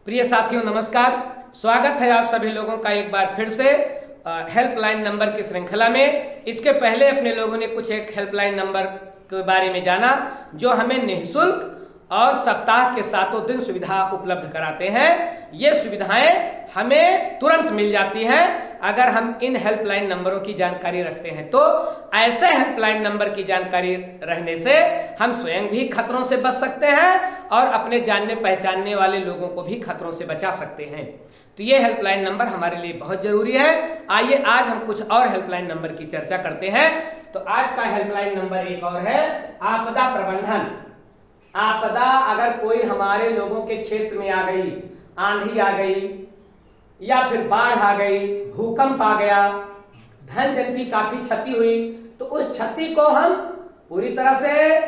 प्रिय साथियों नमस्कार। स्वागत है आप सभी लोगों का एक बार फिर से हेल्पलाइन नंबर की श्रृंखला में। इसके पहले अपने लोगों ने कुछ एक हेल्पलाइन नंबर के बारे में जाना जो हमें निःशुल्क और सप्ताह के 7 दिन सुविधा उपलब्ध कराते हैं। ये सुविधाएं हमें तुरंत मिल जाती हैं अगर हम इन हेल्पलाइन नंबरों की जानकारी रखते हैं। तो ऐसे हेल्पलाइन नंबर की जानकारी रहने से हम स्वयं भी खतरों से बच सकते हैं और अपने जानने पहचानने वाले लोगों को भी खतरों से बचा सकते हैं। तो ये हेल्पलाइन नंबर हमारे लिए बहुत जरूरी है। आइए आज हम कुछ और हेल्पलाइन नंबर की चर्चा करते हैं। तो आज का हेल्पलाइन नंबर एक और है आपदा प्रबंधन। आपदा अगर कोई हमारे लोगों के क्षेत्र में आ गई, आंधी आ गई या फिर बाढ़ आ गई, भूकंप आ गया, धन जन की काफी क्षति हुई, तो उस क्षति को हम पूरी तरह से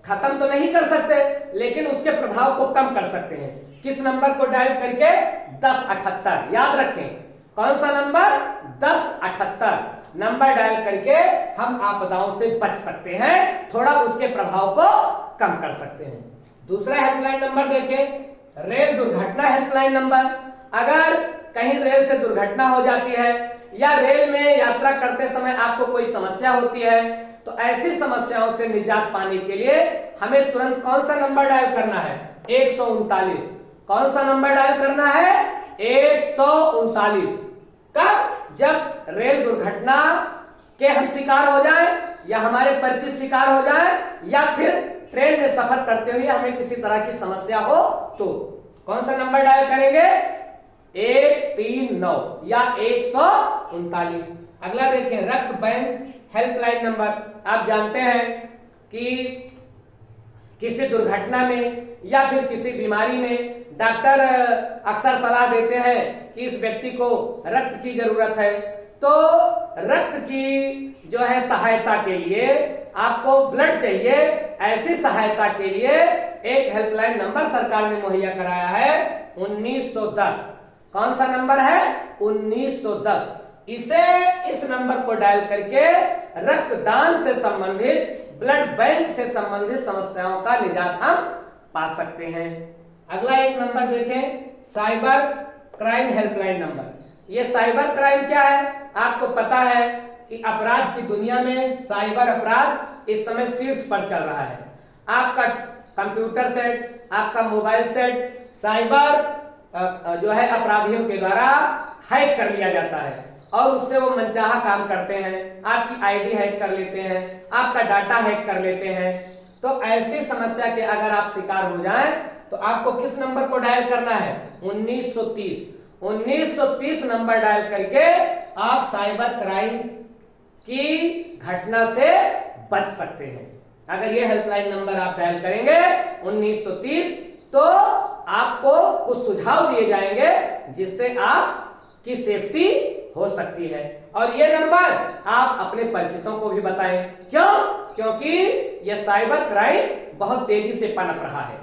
खत्म तो नहीं कर सकते, लेकिन उसके प्रभाव को कम कर सकते हैं। किस नंबर को डायल करके? 1078। याद रखें कौन सा नंबर? 1078 नंबर डायल करके हम आपदाओं से बच सकते हैं, थोड़ा उसके प्रभाव को कम कर सकते हैं। दूसरा हेल्पलाइन नंबर देखें, रेल दुर्घटना हेल्पलाइन नंबर। अगर कहीं रेल से दुर्घटना हो जाती है या रेल में यात्रा करते समय आपको कोई समस्या होती है, तो ऐसी समस्याओं से निजात पाने के लिए हमें तुरंत कौन सा नंबर डायल करना है? 139। कौन सा नंबर डायल करना है? 139। कब? जब रेल दुर्घटना के हम शिकार हो जाए या हमारे परिचित शिकार हो जाए या फिर ट्रेन में सफर करते हुए हमें किसी तरह की समस्या हो, तो कौन सा नंबर डायल करेंगे? 139 या 139। अगला देखें, रक्त बैंक हेल्पलाइन नंबर। आप जानते हैं कि किसी दुर्घटना में या फिर किसी बीमारी में डॉक्टर अक्सर सलाह देते हैं कि इस व्यक्ति को रक्त की जरूरत है। तो रक्त की जो है सहायता के लिए आपको ब्लड चाहिए, ऐसी सहायता के लिए एक हेल्पलाइन नंबर सरकार ने मुहैया कराया है, 1910। कौन सा नंबर है? 1910। इस नंबर को डायल करके रक्तदान से संबंधित, ब्लड बैंक से संबंधित समस्याओं का निजात हम पा सकते हैं। अगला एक नंबर देखें, साइबर क्राइम हेल्पलाइन नंबर। ये साइबर क्राइम क्या है? आपको पता है कि अपराध की दुनिया में साइबर अपराध इस समय शीर्ष पर चल रहा है। आपका कंप्यूटर सेट, आपका मोबाइल सेट साइबर जो है अपराधियों के द्वारा हैक कर लिया जाता है और उससे वो मनचाहा काम करते हैं। आपकी आईडी हैक कर लेते हैं, आपका डाटा हैक कर लेते हैं। तो ऐसी समस्या के अगर आप शिकार हो जाएं तो आपको किस नंबर को डायल करना है? 1930। 1930 नंबर डायल करके आप साइबर क्राइम की घटना से बच सकते हैं। अगर ये हेल्पलाइन नंबर आप डायल करेंगे 1930, तो आपको कुछ सुझाव दिए जाएंगे जिससे आपकी सेफ्टी हो सकती है। और ये नंबर आप अपने परिचितों को भी बताएं। क्यों? क्योंकि ये साइबर क्राइम बहुत तेजी से पनप रहा है।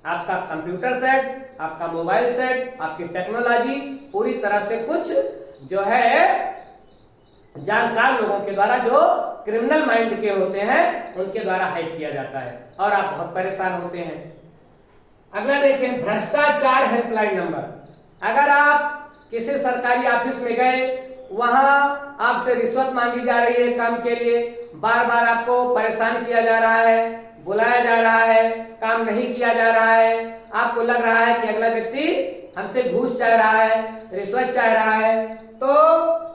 आपका कंप्यूटर सेट, आपका मोबाइल सेट, आपकी टेक्नोलॉजी पूरी तरह से कुछ जो है जानकार लोगों के द्वारा, जो क्रिमिनल माइंड के होते हैं, उनके द्वारा हैक किया जाता है और आप बहुत परेशान होते हैं। अगला देखें, भ्रष्टाचार हेल्पलाइन नंबर। अगर आप किसी सरकारी ऑफिस में गए, वहां आपसे रिश्वत मांगी जा रही है काम के लिए, बार बार आपको परेशान किया जा रहा है, बुलाया जा रहा है, काम नहीं किया जा रहा है, आपको लग रहा है कि अगला व्यक्ति हमसे घूस चाह रहा है, रिश्वत चाह रहा है, तो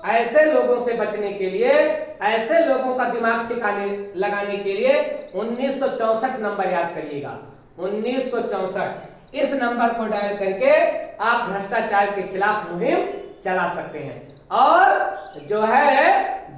ऐसे लोगों से बचने के लिए, ऐसे लोगों का दिमाग ठिकाने लगाने के लिए 1964 नंबर याद करिएगा। 1964 इस नंबर को डायल करके आप भ्रष्टाचार के खिलाफ मुहिम चला सकते हैं और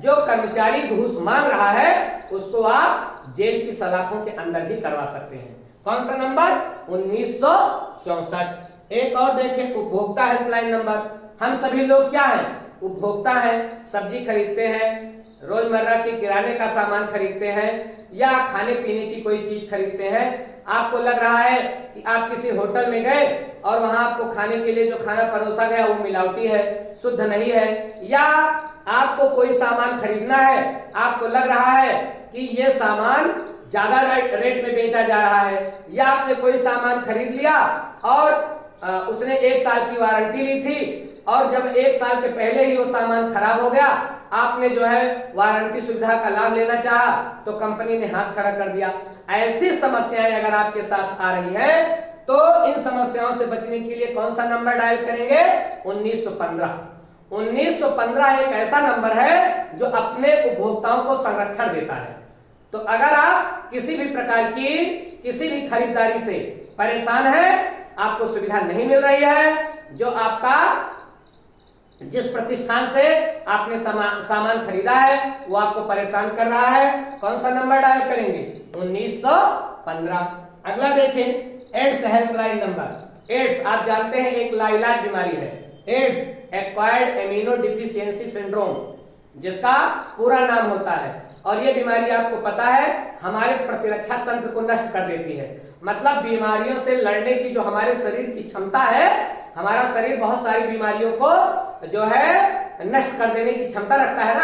जो कर्मचारी घूस मांग रहा है उसको आप जेल की सलाखों के अंदर भी करवा सकते हैं। कौन सा नंबर? 1964। एक और देखें, उपभोक्ता हेल्पलाइन नंबर। हम सभी लोग क्या हैं? उपभोक्ता हैं। सब्जी खरीदते हैं, रोजमर्रा के किराने का सामान खरीदते हैं या खाने पीने की कोई चीज खरीदते हैं। आपको लग रहा है कि आप किसी होटल में गए और वहां आपको खाने के लिए जो खाना परोसा गया वो मिलावटी है, शुद्ध नहीं है, या आपको कोई सामान खरीदना है, आपको लग रहा है कि ये सामान ज्यादा रेट में बेचा जा रहा है, या आपने कोई सामान खरीद लिया और उसने 1 साल की वारंटी ली थी और जब 1 साल के पहले ही वो सामान खराब हो गया, आपने जो है वारंटी सुविधा का लाभ लेना चाहा तो कंपनी ने हाथ खड़ा कर दिया। ऐसी समस्याएं अगर आपके साथ आ रही है तो इन समस्याओं से बचने के लिए कौन सा नंबर डायल करेंगे? 1915। 1915 एक ऐसा नंबर है जो अपने उपभोक्ताओं को संरक्षण देता है। तो अगर आप किसी भी प्रकार की किसी भी खरीदारी से परेशान है, आपको सुविधा नहीं मिल रही है, जो आपका जिस प्रतिष्ठान से आपने सामान खरीदा है वो आपको परेशान कर रहा है, कौन सा नंबर डायल करेंगे? 1915। अगला देखें, एड्स हेल्पलाइन नंबर। एड्स आप जानते हैं एक लाइलाज बीमारी है, ads acquired amino deficiency syndrome, जिसका पूरा नाम होता है। और ये बीमारी आपको पता है हमारे प्रतिरक्षा तंत्र को नष्ट कर देती है। मतलब बीमारियों से लड़ने की जो हमारे शरीर की क्षमता है, हमारा शरीर बहुत सारी बीमारियों को जो है नष्ट कर देने की क्षमता रखता है ना।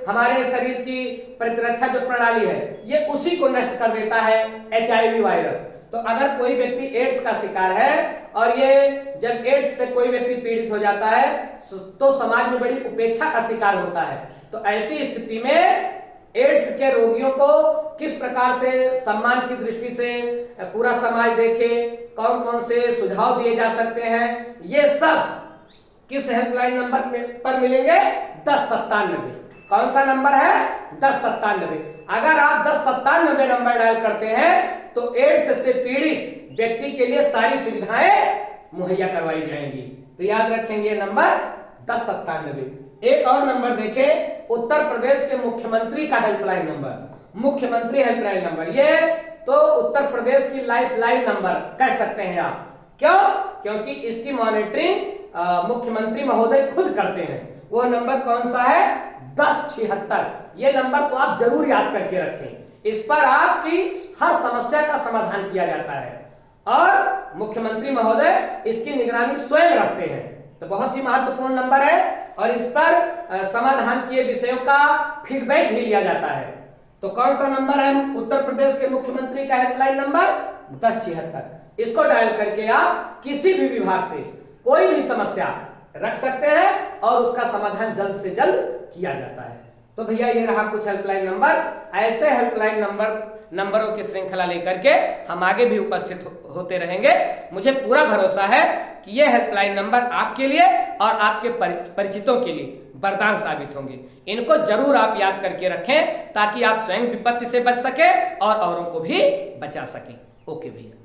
हमारे शरीर की प्रतिरक्षा जो प्रणाली है ये उसी को नष्ट कर देता है HIV वायरस। तो अगर कोई व्यक्ति एड्स का शिकार है और ये जब एड्स से कोई व्यक्ति पीड़ित हो जाता है तो समाज में बड़ी उपेक्षा का शिकार होता है। तो ऐसी स्थिति में एड्स के रोगियों को किस प्रकार से सम्मान की दृष्टि से पूरा समाज देखे, कौन कौन से सुझाव दिए जा सकते हैं, ये सब किस हेल्पलाइन नंबर पर मिलेंगे? 1097। कौन सा नंबर है? 1097। अगर आप 1097 नंबर डायल करते हैं तो एड्स से पीड़ित व्यक्ति के लिए सारी सुविधाएं मुहैया करवाई जाएंगी। तो याद रखेंगे नंबर 1097। एक और नंबर देखें, उत्तर प्रदेश के मुख्यमंत्री का हेल्पलाइन नंबर, मुख्यमंत्री हेल्पलाइन नंबर। ये तो उत्तर प्रदेश की लाइफलाइन नंबर कह सकते हैं आप। क्यों? क्योंकि इसकी मॉनिटरिंग मुख्यमंत्री महोदय खुद करते हैं। वो नंबर कौन सा है? 1076। ये नंबर तो आप जरूर याद करके रखें। इस पर आपकी हर समस्या का समाधान किया जाता है और मुख्यमंत्री महोदय इसकी निगरानी स्वयं रखते हैं। तो बहुत ही महत्वपूर्ण नंबर है और इस पर समाधान किए विषयों का फीडबैक भी लिया जाता है। तो कौन सा नंबर है उत्तर प्रदेश के मुख्यमंत्री का हेल्पलाइन नंबर? 1076। इसको डायल करके आप किसी भी विभाग से कोई भी समस्या रख सकते हैं और उसका समाधान जल्द से जल्द किया जाता है। तो भैया ये रहा कुछ हेल्पलाइन नंबर। ऐसे हेल्पलाइन नंबरों की श्रृंखला लेकर के हम आगे भी उपस्थित होते रहेंगे। मुझे पूरा भरोसा है कि ये हेल्पलाइन नंबर आपके लिए और आपके परिचितों के लिए वरदान साबित होंगे। इनको जरूर आप याद करके रखें ताकि आप स्वयं विपत्ति से बच सके और औरों को भी बचा सकें। ओके भैया।